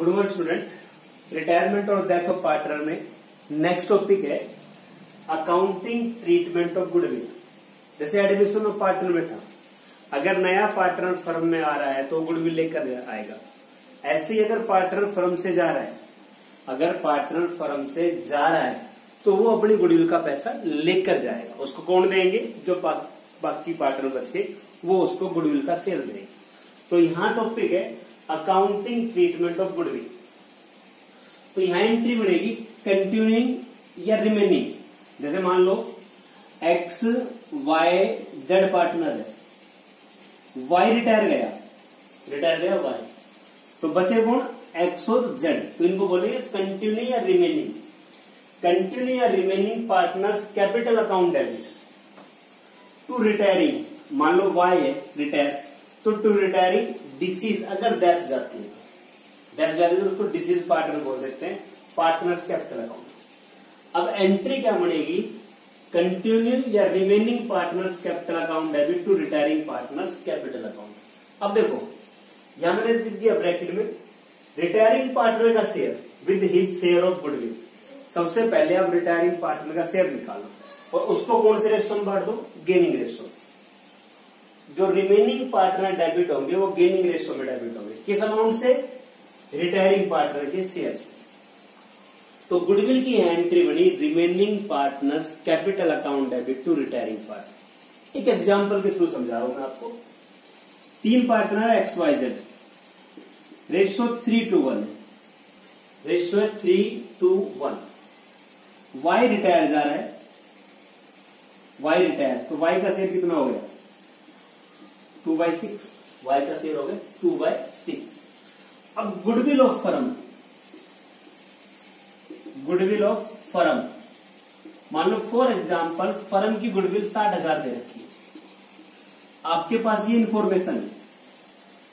Good morning student. Retirement और death of partner में next topic है अकाउंटिंग ट्रीटमेंट ऑफ गुडविल। जैसे admission of partner में था, अगर नया पार्टनर फर्म में आ रहा है तो गुडविल लेकर आएगा। ऐसे ही अगर पार्टनर फर्म से जा रहा है, तो वो अपनी गुडविल का पैसा लेकर जाएगा। उसको कौन देंगे? जो बाकी पार्टनर बच के, वो उसको गुडविल का शेयर देंगे। तो यहाँ टॉपिक है अकाउंटिंग ट्रीटमेंट ऑफ गुडविल। तो यहाँ एंट्री बनेगी कंटिन्यूइंग या रिमेनिंग। जैसे मान लो एक्स वाई जेड पार्टनर है, वाई रिटायर गया वाई, तो बचे कौन? एक्स और जेड। तो इनको बोलेंगे कंटिन्यू या रिमेनिंग। कंटिन्यू या remaining partners capital account debit to retiring. मान लो वाई है रिटायर, तो टू रिटायरिंग डिसीज, अगर डेथ जाती है तो उसको डिसीज पार्टनर बोल देते हैं, पार्टनर्स कैपिटल अकाउंट। अब एंट्री क्या बनेगी? कंटिन्यू या remaining partners capital account debit to retiring partners capital account. अब देखो यहां मैंने लिख दिया ब्रैकेट में रिटायरिंग पार्टनर का share with his share of goodwill. सबसे पहले आप रिटायरिंग पार्टनर का शेयर निकालो और उसको कौन से रेशो में बांट दो? Gaining ratio. जो रिमेनिंग पार्टनर डेबिट होंगे वो गेनिंग रेशो में डेबिट होंगे। किस अमाउंट से? रिटायरिंग पार्टनर के शेयर से। तो गुडविल की एंट्री बनी remaining partners capital account debit to retiring partner. एक एग्जांपल के थ्रू समझा रहा हूं मैं आपको। 3 partner X Y Z, ratio 3:1 है, रेशो है 3:1। वाई रिटायर जा रहा है, वाई रिटायर, तो वाई का शेयर कितना हो गया? 2/6। वाई का शेयर हो गया 2/6। अब गुडविल ऑफ फर्म, मान लो फॉर एग्जांपल फर्म की गुडविल 60,000 दे रखी है। आपके पास ये इंफॉर्मेशन है,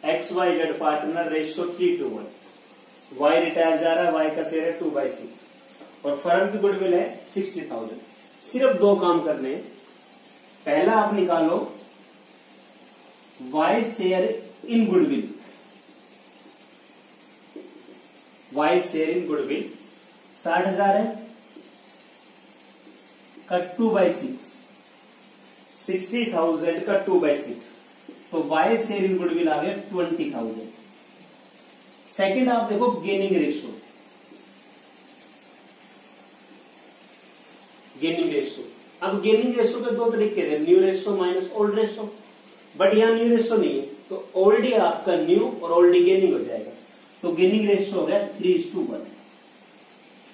X Y Z partner ratio 3:1, Y retire जा रहा है, वाई का शेयर है 2/6 और फर्म की गुडविल है 60,000। सिर्फ 2 काम करने हैं। पहला आप निकालो Y share in goodwill, Y share in goodwill 60,000 है, का 2/6, 60,000 का 2/6, तो वाई शेयर इन गुडविल आ गया 20,000। सेकंड आप देखो गेनिंग रेशो, अब गेनिंग रेशो के 2 तरीके थे, new ratio minus old ratio. But यहां न्यू रेशो नहीं है, तो ओल्ड ही आपका न्यू और ओल्ड ही गेनिंग हो जाएगा। तो गेनिंग रेशो हो गया 3:1,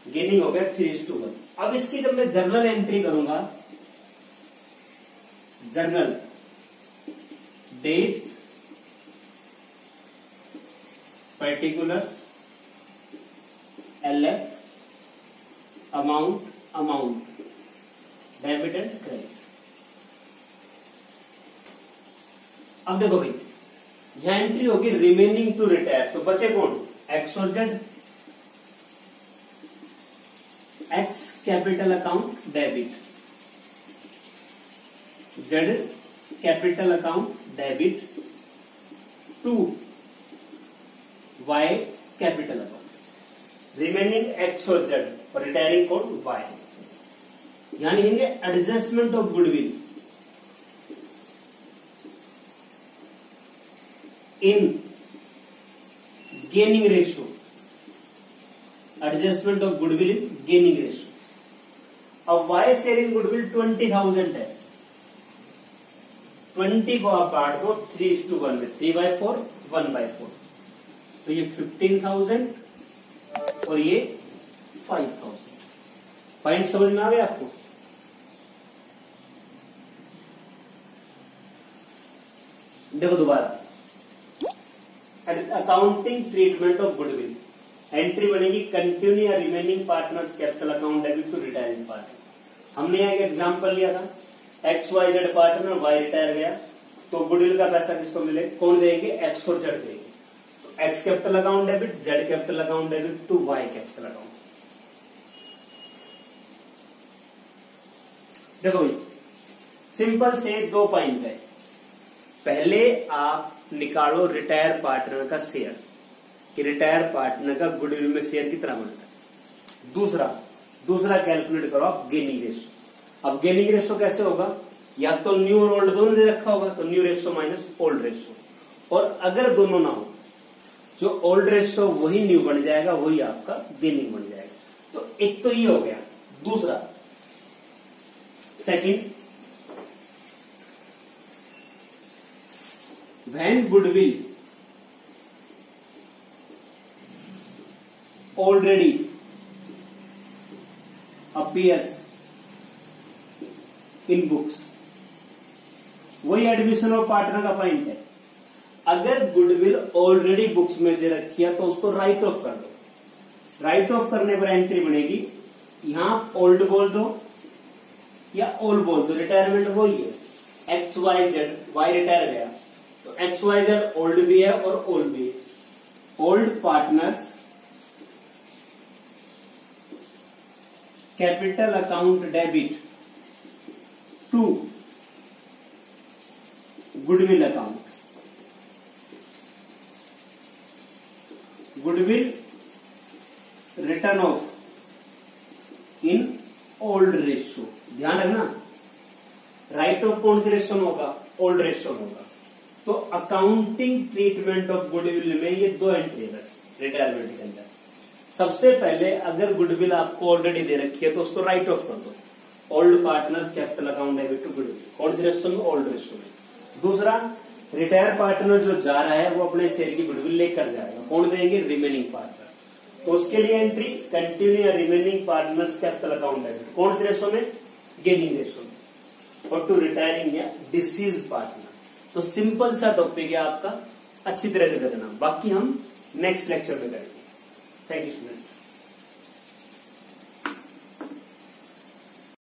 गेनिंग हो गया 3:1। अब इसकी जब मैं जर्नल एंट्री करूंगा, journal date particulars LF amount debit and credit. अब देखो भाई यह एंट्री होगी रिमेनिंग टू रिटायर, तो बचे कौन? एक्स और Z. X capital account debit, Z capital account debit to Y capital account. Remaining X और जेड और रिटायरिंग कौन? वाई। यानी लिखेंगे adjustment of goodwill in gaining ratio, adjustment of goodwill in gaining ratio. अब Y share in goodwill 20,000 है, 20 को आप बांट दो 3:1 में, 3/4 1/4, तो ये 15,000 और ये 5,000। पॉइंट समझ में आ गया आपको? देखो दोबारा, accounting treatment of goodwill. Entry बनेगी कंटिन्यू या remaining partners capital account debit to retiring partner. हमने यहाँ एक एग्जांपल लिया था, X Y Z partner, Y retire गया, तो गुडविल का पैसा किसको मिले? कौन देंगे? एक्स और जेड देंगे। तो X capital account debit, Z capital account debit to Y capital account. देखो भाई सिंपल से 2 पॉइंट है। पहले आप निकालो रिटायर पार्टनर का शेयर, कि रिटायर पार्टनर का गुडविल में शेयर कितना बनता है। दूसरा कैलकुलेट करो आप गेनिंग रेशियो। अब गेनिंग रेशियो कैसे होगा, या तो न्यू और ओल्ड दोनों दे रखा होगा, तो new ratio minus old ratio, और अगर दोनों ना हो, जो ओल्ड रेशियो वही न्यू बन जाएगा, वही आपका गेनिंग बन जाएगा। तो एक तो ये हो गया। दूसरा, second, when goodwill already appears in books, वही एडमिशन ऑफ पार्टनर का पॉइंट है। अगर गुडविल ऑलरेडी बुक्स में दे रखी है तो उसको राइट ऑफ कर दो। राइट ऑफ करने पर एंट्री बनेगी, यहां ओल्ड बोल दो या ओल्ड बोल दो, रिटायरमेंट वही है। X Y Z, Y retire गया तो एक्स वाई जेड ओल्ड भी है और ओल्ड भी है। Old partners capital account debit to goodwill account. Goodwill written off in old ratio. ध्यान रखना, राइट ऑफ कौन से रेशियो में होगा, ओल्ड रेशियो में होगा। तो अकाउंटिंग ट्रीटमेंट ऑफ गुडविल में ये दो एंट्री है रिटायरमेंट के अंदर। सबसे पहले अगर गुडविल आपको ऑलरेडी दे रखी है तो उसको राइट ऑफ कर दो। Old partners capital account debit to goodwill, कौन से रेशियो में, ओल्ड रेशियो में। दूसरा, रिटायर पार्टनर जो जा रहा है वो अपने शेयर की गुडविल लेकर जाएगा, कौन देंगे, रिमेनिंग पार्टनर। तो उसके लिए entry continue remaining partners capital account debit, कौन से रेशियो में, गेनिंग रेशियो में। और टू रिटायरिंग या डिसीज पार्टनर। तो सिंपल सा टॉपिक है आपका, अच्छी तरह से करना, बाकी हम नेक्स्ट लेक्चर में करेंगे। Thank you student.